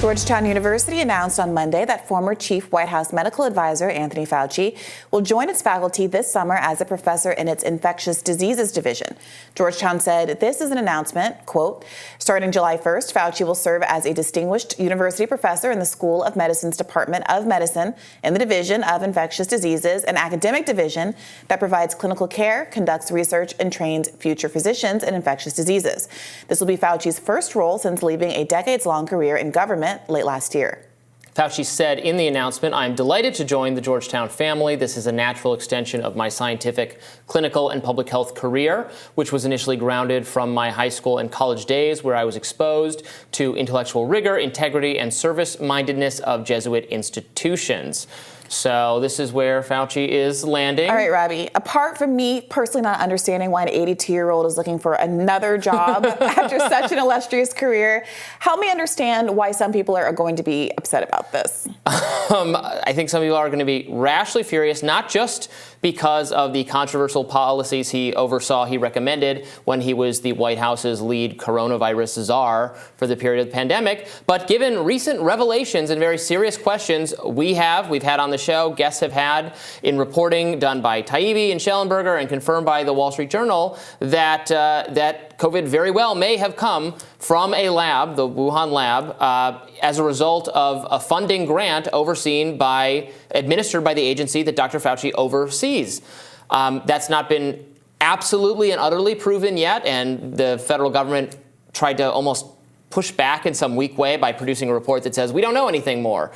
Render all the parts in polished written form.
Georgetown University announced on Monday that former Chief White House medical advisor Anthony Fauci will join its faculty this summer as a professor in its infectious diseases division. Georgetown said this is an announcement, quote, starting July 1st, Fauci will serve as a distinguished university professor in the School of Medicine's Department of Medicine in the Division of Infectious Diseases, an academic division that provides clinical care, conducts research, and trains future physicians in infectious diseases. This will be Fauci's first role since leaving a decades-long career in government late last year. Fauci said in the announcement, "I'm delighted to join the Georgetown family. This is a natural extension of my scientific, clinical, and public health career, which was initially grounded from my high school and college days, where I was exposed to intellectual rigor, integrity, and service-mindedness of Jesuit institutions." So this is where Fauci is landing. All right, Robbie, apart from me personally not understanding why an 82-year-old is looking for another job after such an illustrious career, help me understand why some people are going to be upset about this. I think some people are going to be rashly furious, not just because of the controversial policies he oversaw, he recommended when he was the White House's lead coronavirus czar for the period of the pandemic, but given recent revelations and very serious questions we've had on the show, guests have had in reporting done by Taibbi and Schellenberger and confirmed by the Wall Street Journal that COVID very well may have come from a lab, the Wuhan lab, as a result of a funding grant administered by the agency that Dr. Fauci oversees. That's not been absolutely and utterly proven yet, and the federal government tried to almost push back in some weak way by producing a report that says we don't know anything more.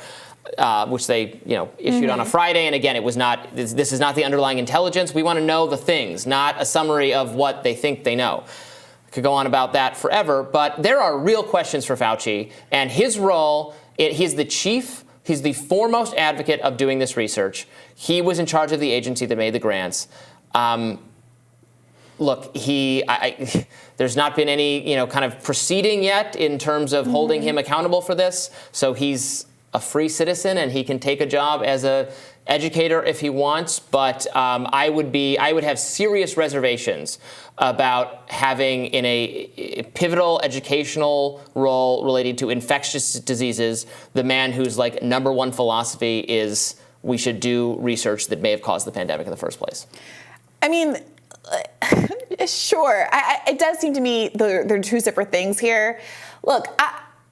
Which they, issued on a Friday, and again, it was not. This is not the underlying intelligence. We want to know the things, not a summary of what they think they know. Could go on about that forever, but there are real questions for Fauci and his role. He's the chief. He's the foremost advocate of doing this research. He was in charge of the agency that made the grants. Look, there's not been any, kind of proceeding yet in terms of holding him accountable for this. So he's a free citizen and he can take a job as a educator if he wants. But I would have serious reservations about having in a pivotal educational role related to infectious diseases the man whose number one philosophy is we should do research that may have caused the pandemic in the first place. I mean, sure. It does seem to me they're two separate things here. Look,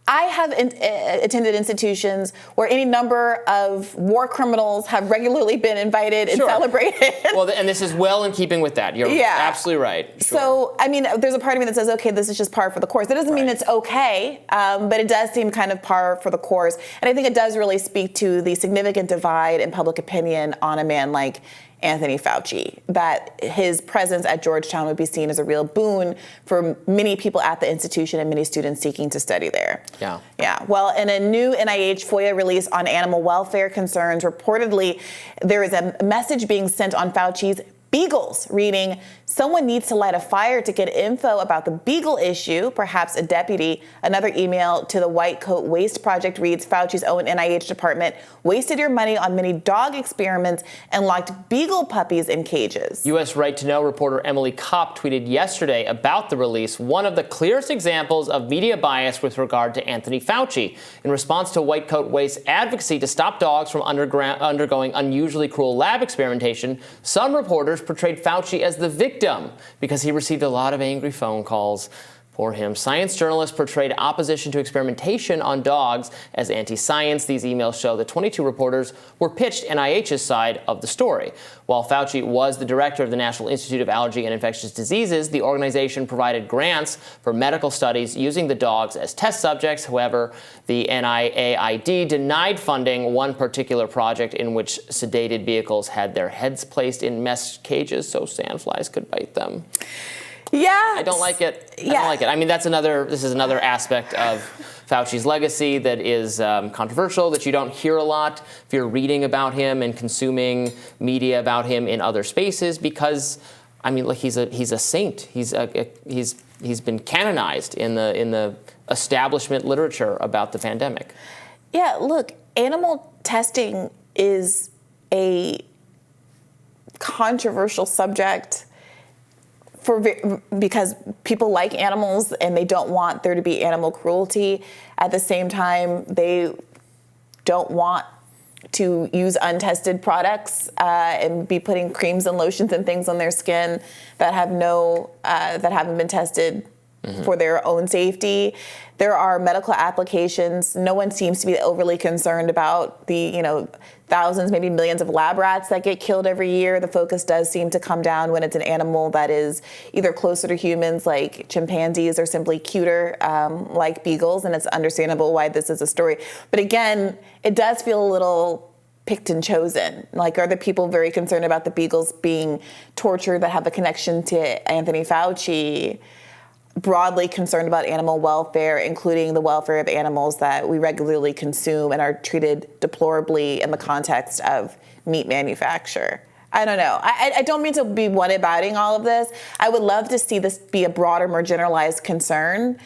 I have attended institutions where any number of war criminals have regularly been invited and celebrated. Well, and this is well in keeping with that. You're absolutely right. Sure. So, I mean, there's a part of me that says, okay, this is just par for the course. That doesn't mean it's okay, but it does seem kind of par for the course. And I think it does really speak to the significant divide in public opinion on a man like Anthony Fauci, that his presence at Georgetown would be seen as a real boon for many people at the institution and many students seeking to study there. Yeah. Well, in a new NIH FOIA release on animal welfare concerns, reportedly there is a message being sent on Fauci's beagles, reading, "Someone needs to light a fire to get info about the beagle issue, perhaps a deputy." Another email to the White Coat Waste Project reads, "Fauci's own NIH department wasted your money on many dog experiments and locked beagle puppies in cages." U.S. Right to Know reporter Emily Kopp tweeted yesterday about the release, one of the clearest examples of media bias with regard to Anthony Fauci. In response to White Coat Waste's advocacy to stop dogs from undergoing unusually cruel lab experimentation, some reporters portrayed Fauci as the victim because he received a lot of angry phone calls. For him, science journalists portrayed opposition to experimentation on dogs as anti-science. These emails show that 22 reporters were pitched NIH's side of the story. While Fauci was the director of the National Institute of Allergy and Infectious Diseases, the organization provided grants for medical studies using the dogs as test subjects. However, the NIAID denied funding one particular project in which sedated vehicles had their heads placed in mesh cages so sandflies could bite them. Yeah. I don't like it. I don't like it. I mean, this is another aspect of Fauci's legacy that is controversial, that you don't hear a lot if you're reading about him and consuming media about him in other spaces, because, I mean, like, he's a saint. He's been canonized in the establishment literature about the pandemic. Yeah, look, animal testing is a controversial subject because people like animals and they don't want there to be animal cruelty. At the same time, they don't want to use untested products and be putting creams and lotions and things on their skin that have that haven't been tested for their own safety. There are medical applications. No one seems to be overly concerned about the thousands, maybe millions of lab rats that get killed every year. The focus does seem to come down when it's an animal that is either closer to humans, like chimpanzees, or simply cuter, like beagles, and it's understandable why this is a story. But again, it does feel a little picked and chosen. Like, are the people very concerned about the beagles being tortured that have a connection to Anthony Fauci? Broadly concerned about animal welfare, including the welfare of animals that we regularly consume and are treated deplorably in the context of meat manufacture. I don't know. I don't mean to be one-abouting all of this. I would love to see this be a broader, more generalized concern,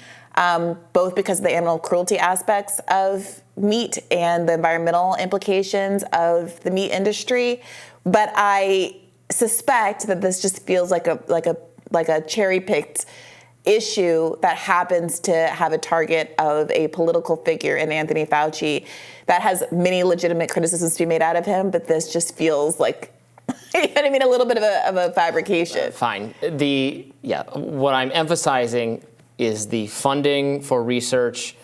both because of the animal cruelty aspects of meat and the environmental implications of the meat industry. But I suspect that this just feels like a cherry-picked issue that happens to have a target of a political figure in Anthony Fauci that has many legitimate criticisms to be made out of him, but this just feels like, you know what I mean, a little bit of a fabrication. Fine. What I'm emphasizing is the funding for research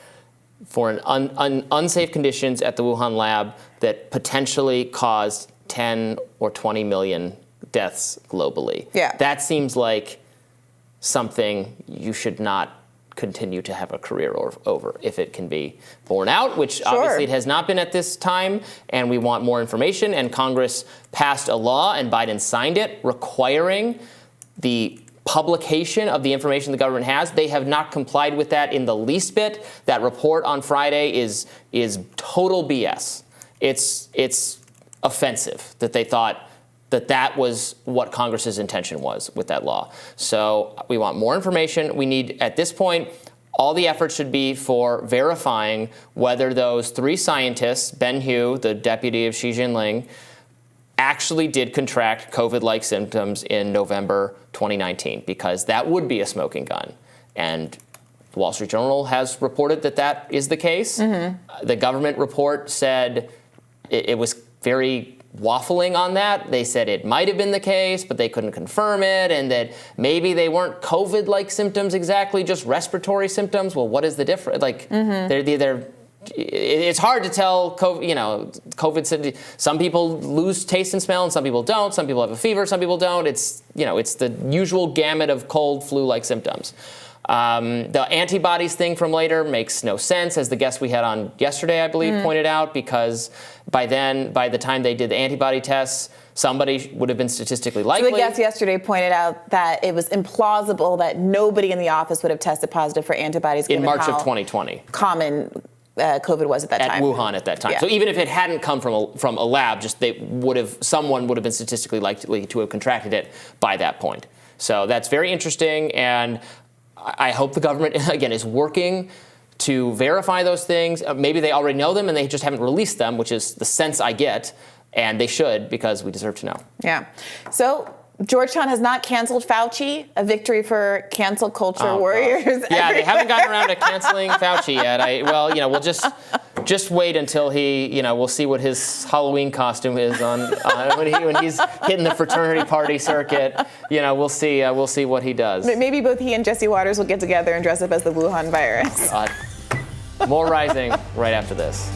for an unsafe conditions at the Wuhan lab that potentially caused 10 or 20 million deaths globally. Yeah. That seems like something you should not continue to have a career over if it can be borne out, which obviously it has not been at this time, and we want more information. And Congress passed a law, and Biden signed it, requiring the publication of the information the government has. They have not complied with that in the least bit. That report on Friday is total BS. It's offensive that they thought that was what Congress's intention was with that law. So we want more information. We need, at this point, all the effort should be for verifying whether those 3 scientists, Ben Hu, the deputy of Xi Jinping, actually did contract COVID-like symptoms in November 2019, because that would be a smoking gun. And the Wall Street Journal has reported that is the case. Mm-hmm. The government report said it was very waffling on that. They said it might have been the case, but they couldn't confirm it, and that maybe they weren't COVID-like symptoms exactly, just respiratory symptoms. Well, what is the difference? Like, it's hard to tell. COVID. Some people lose taste and smell, and some people don't. Some people have a fever, some people don't. It's the usual gamut of cold, flu-like symptoms. The antibodies thing from later makes no sense, as the guest we had on yesterday, I believe, pointed out, because by the time they did the antibody tests, somebody would have been statistically likely. So the guest yesterday pointed out that it was implausible that nobody in the office would have tested positive for antibodies in March of 2020. Common COVID was at that time. At Wuhan at that time. Yeah. So even if it hadn't come from a lab, just someone would have been statistically likely to have contracted it by that point. So that's very interesting, and I hope the government, again, is working to verify those things. Maybe they already know them and they just haven't released them, which is the sense I get, and they should, because we deserve to know. Yeah. So Georgetown has not canceled Fauci, a victory for cancel culture warriors. Yeah, they haven't gotten around to canceling Fauci yet. We'll just wait until we'll see what his Halloween costume is on when he's hitting the fraternity party circuit. We'll see what he does. Maybe both he and Jesse Waters will get together and dress up as the Wuhan virus. More Rising right after this.